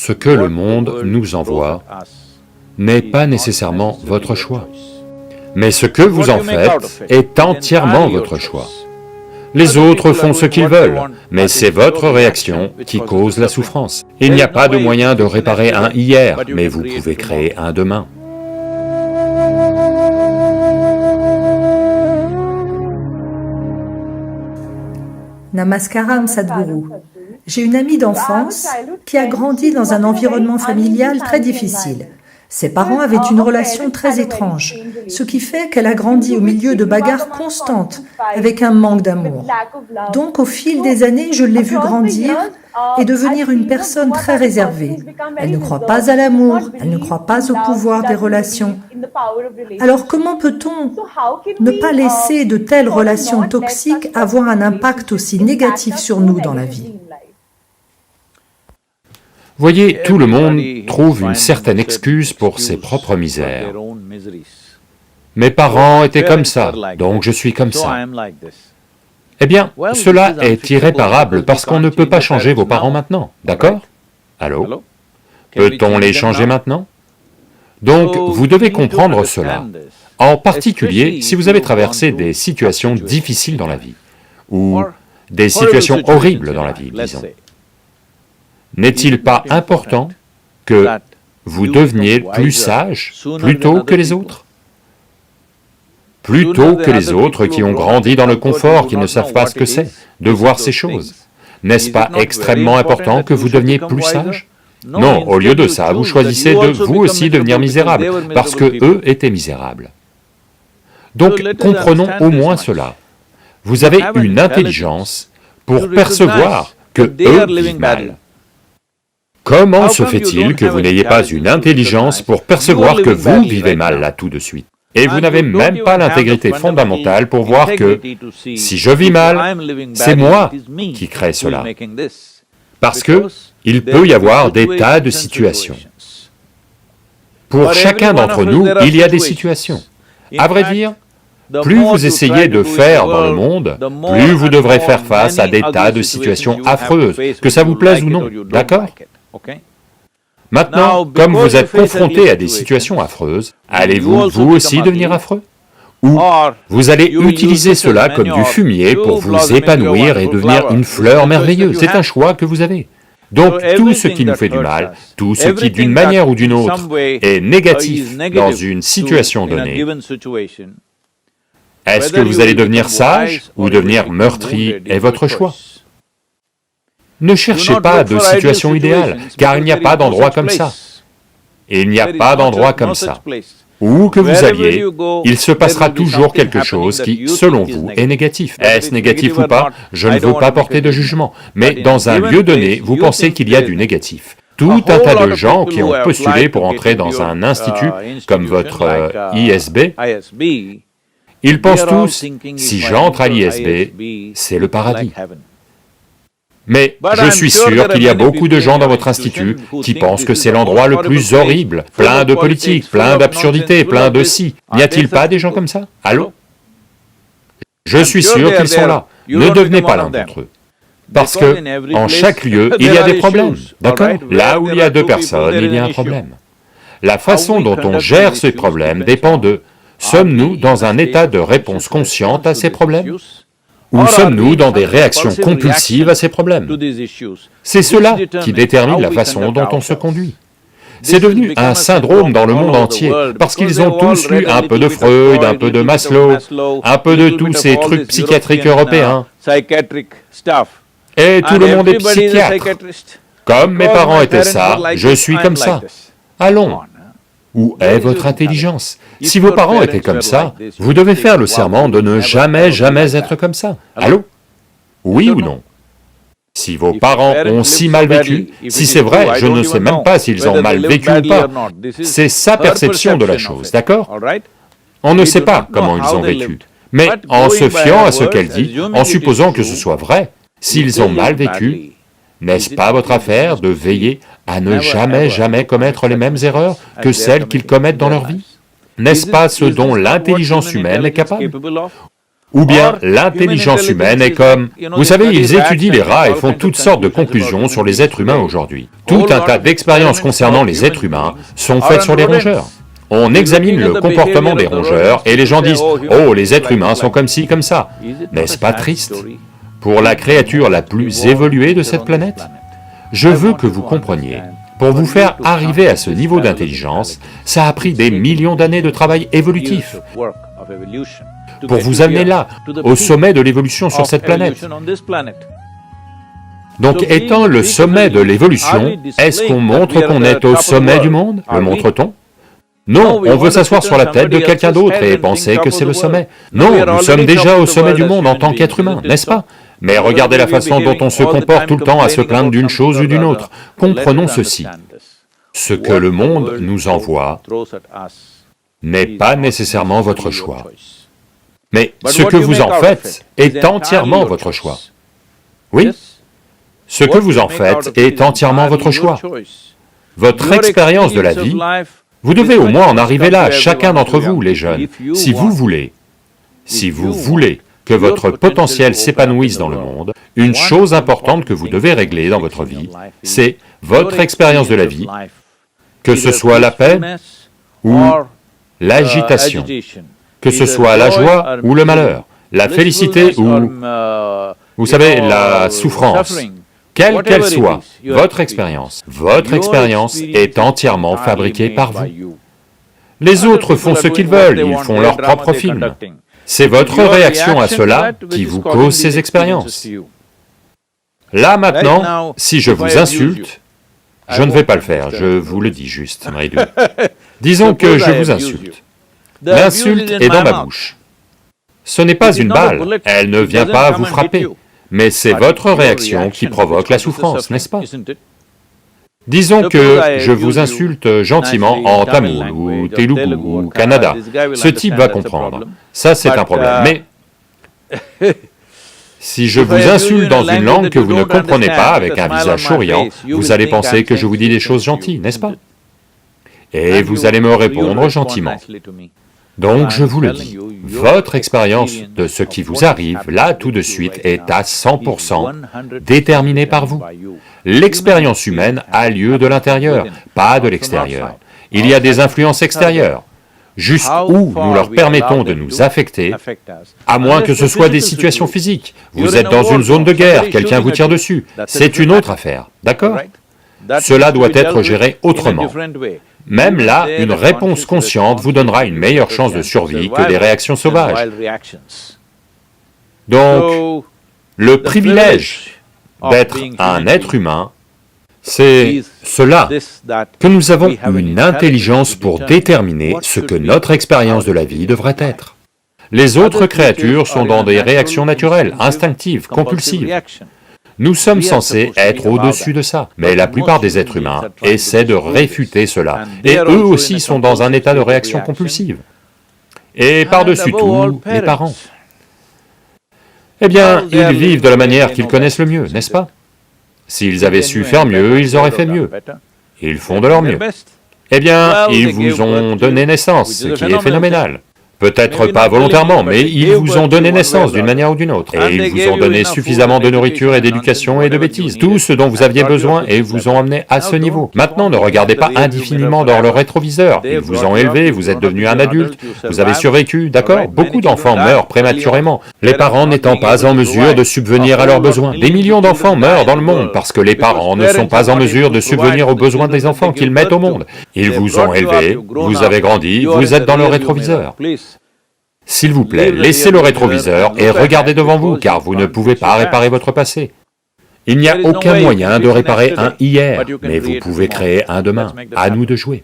Ce que le monde nous envoie n'est pas nécessairement votre choix, mais ce que vous en faites est entièrement votre choix. Les autres font ce qu'ils veulent, mais c'est votre réaction qui cause la souffrance. Il n'y a pas de moyen de réparer un hier, mais vous pouvez créer un demain. Namaskaram Sadhguru. J'ai une amie d'enfance qui a grandi dans un environnement familial très difficile. Ses parents avaient une relation très étrange, ce qui fait qu'elle a grandi au milieu de bagarres constantes, avec un manque d'amour. Donc au fil des années, je l'ai vue grandir et devenir une personne très réservée. Elle ne croit pas à l'amour, elle ne croit pas au pouvoir des relations. Alors comment peut-on ne pas laisser de telles relations toxiques avoir un impact aussi négatif sur nous dans la vie ? Voyez, tout le monde trouve une certaine excuse pour ses propres misères. Mes parents étaient comme ça, donc je suis comme ça. Eh bien, cela est irréparable parce qu'on ne peut pas changer vos parents maintenant, d'accord? Allô? Peut-on les changer maintenant? Donc, vous devez comprendre cela, en particulier si vous avez traversé des situations difficiles dans la vie, ou des situations horribles dans la vie, disons. N'est-il pas important que vous deveniez plus sage plus tôt que les autres? Plus tôt que les autres qui ont grandi dans le confort, qui ne savent pas ce que c'est, de voir ces choses. N'est-ce pas extrêmement important que vous deveniez plus sage? Non, au lieu de ça, vous choisissez de vous aussi devenir misérable, parce que eux étaient misérables. Donc comprenons au moins cela. Vous avez une intelligence pour percevoir que eux vivent mal. Comment se fait-il que vous n'ayez pas une intelligence pour percevoir que vous vivez mal là tout de suite? Et vous n'avez même pas l'intégrité fondamentale pour voir que, si je vis mal, c'est moi qui crée cela. Parce que il peut y avoir des tas de situations. Pour chacun d'entre nous, il y a des situations. À vrai dire, plus vous essayez de faire dans le monde, plus vous devrez faire face à des tas de situations affreuses, que ça vous plaise ou non, d'accord? Maintenant, comme vous êtes confronté à des situations affreuses, allez-vous vous aussi devenir affreux? Ou vous allez utiliser cela comme du fumier pour vous épanouir et devenir une fleur merveilleuse? C'est un choix que vous avez. Donc tout ce qui nous fait du mal, tout ce qui d'une manière ou d'une autre est négatif dans une situation donnée, est-ce que vous allez devenir sage ou devenir meurtri est votre choix. Ne cherchez pas de situation idéale, car il n'y a pas d'endroit comme ça. Il n'y a pas d'endroit comme ça. Où que vous alliez, il se passera toujours quelque chose qui, selon vous, est négatif. Est-ce négatif ou pas? Je ne veux pas porter de jugement, mais dans un lieu donné, vous pensez qu'il y a du négatif. Tout un tas de gens qui ont postulé pour entrer dans un institut comme votre ISB, ils pensent tous, si j'entre à l'ISB, c'est le paradis. Mais je suis sûr qu'il y a beaucoup de gens dans votre institut qui pensent que c'est l'endroit le plus horrible, plein de politique, plein d'absurdités, plein de si. N'y a-t-il pas des gens comme ça? Allô? Je suis sûr qu'ils sont là. Ne devenez pas l'un d'entre eux. Parce que, en chaque lieu, il y a des problèmes, d'accord? Là où il y a deux personnes, il y a un problème. La façon dont on gère ces problèmes dépend de, sommes-nous dans un état de réponse consciente à ces problèmes? Ou sommes-nous dans des réactions compulsives à ces problèmes? C'est cela qui détermine la façon dont on se conduit. C'est devenu un syndrome dans le monde entier, parce qu'ils ont tous lu un peu de Freud, un peu de Maslow, un peu de tous ces trucs psychiatriques européens. Et tout le monde est psychiatre. Comme mes parents étaient ça, je suis comme ça. Allons. Où est votre intelligence? Si vos parents étaient comme ça, vous devez faire le serment de ne jamais, jamais être comme ça. Allô? Oui ou non? Si vos parents ont si mal vécu, si c'est vrai, je ne sais même pas s'ils ont mal vécu ou pas, c'est sa perception de la chose, d'accord? On ne sait pas comment ils ont vécu, mais en se fiant à ce qu'elle dit, en supposant que ce soit vrai, s'ils ont mal vécu, n'est-ce pas votre affaire de veiller à ne jamais, jamais commettre les mêmes erreurs que celles qu'ils commettent dans leur vie? N'est-ce pas ce dont l'intelligence humaine est capable? Ou bien l'intelligence humaine est comme... Vous savez, ils étudient les rats et font toutes sortes de conclusions sur les êtres humains aujourd'hui. Tout un tas d'expériences concernant les êtres humains sont faites sur les rongeurs. On examine le comportement des rongeurs et les gens disent « Oh, les êtres humains sont comme ci, comme ça ». N'est-ce pas triste? Pour la créature la plus évoluée de cette planète? Je veux que vous compreniez. Pour vous faire arriver à ce niveau d'intelligence, ça a pris des millions d'années de travail évolutif. Pour vous amener là, au sommet de l'évolution sur cette planète. Donc, étant le sommet de l'évolution, est-ce qu'on montre qu'on est au sommet du monde? Le montre-t-on? Non, on veut s'asseoir sur la tête de quelqu'un d'autre et penser que c'est le sommet. Non, nous sommes déjà au sommet du monde en tant qu'être humain, n'est-ce pas? Mais regardez la façon dont on se comporte tout le temps à se plaindre d'une chose ou d'une autre. Comprenons ceci. Ce que le monde nous envoie n'est pas nécessairement votre choix. Mais ce que vous en faites est entièrement votre choix. Oui, ce que vous en faites est entièrement votre choix. Votre expérience de la vie, vous devez au moins en arriver là, chacun d'entre vous, les jeunes, si vous voulez que votre potentiel s'épanouisse dans le monde, une chose importante que vous devez régler dans votre vie, c'est votre expérience de la vie, que ce soit la paix ou l'agitation, que ce soit la joie ou le malheur, la félicité ou, vous savez, la souffrance. Quelle qu'elle soit, votre expérience est entièrement fabriquée par vous. Les autres font ce qu'ils veulent, ils font leur propre film. C'est votre réaction à cela qui vous cause ces expériences. Là maintenant, si je vous insulte, je ne vais pas le faire, je vous le dis juste, Mridu. Disons que je vous insulte. L'insulte est dans ma bouche. Ce n'est pas une balle, elle ne vient pas vous frapper, mais c'est votre réaction qui provoque la souffrance, n'est-ce pas? Disons que je vous insulte gentiment en tamoul, ou telugu, ou kannada. Ce type va comprendre. Ça, c'est un problème. Mais si je vous insulte dans une langue que vous ne comprenez pas, avec un visage souriant, vous allez penser que je vous dis des choses gentilles, n'est-ce pas? Et vous allez me répondre gentiment. Donc je vous le dis, votre expérience de ce qui vous arrive, là tout de suite, est à 100% déterminée par vous. L'expérience humaine a lieu de l'intérieur, pas de l'extérieur. Il y a des influences extérieures. Jusqu'où nous leur permettons de nous affecter, à moins que ce soit des situations physiques. Vous êtes dans une zone de guerre, quelqu'un vous tire dessus, c'est une autre affaire, d'accord? Cela doit être géré autrement. Même là, une réponse consciente vous donnera une meilleure chance de survie que des réactions sauvages. Donc, le privilège d'être un être humain, c'est cela, que nous avons une intelligence pour déterminer ce que notre expérience de la vie devrait être. Les autres créatures sont dans des réactions naturelles, instinctives, compulsives. Nous sommes censés être au-dessus de ça, mais la plupart des êtres humains essaient de réfuter cela, et eux aussi sont dans un état de réaction compulsive. Et par-dessus tout, les parents. Eh bien, ils vivent de la manière qu'ils connaissent le mieux, n'est-ce pas? S'ils avaient su faire mieux, ils auraient fait mieux. Ils font de leur mieux. Eh bien, ils vous ont donné naissance, ce qui est phénoménal. Peut-être pas volontairement, mais ils vous ont donné naissance d'une manière ou d'une autre. Et ils vous ont donné suffisamment de nourriture et d'éducation et de bêtises, tout ce dont vous aviez besoin et vous ont amené à ce niveau. Maintenant, ne regardez pas indéfiniment dans le rétroviseur. Ils vous ont élevé, vous êtes devenu un adulte, vous avez survécu, d'accord? Beaucoup d'enfants meurent prématurément, les parents n'étant pas en mesure de subvenir à leurs besoins. Des millions d'enfants meurent dans le monde parce que les parents ne sont pas en mesure de subvenir aux besoins des enfants qu'ils mettent au monde. Ils vous ont élevé, vous avez grandi, vous êtes dans le rétroviseur. S'il vous plaît, laissez le rétroviseur et regardez devant vous, car vous ne pouvez pas réparer votre passé. Il n'y a aucun moyen de réparer un hier, mais vous pouvez créer un demain. À nous de jouer.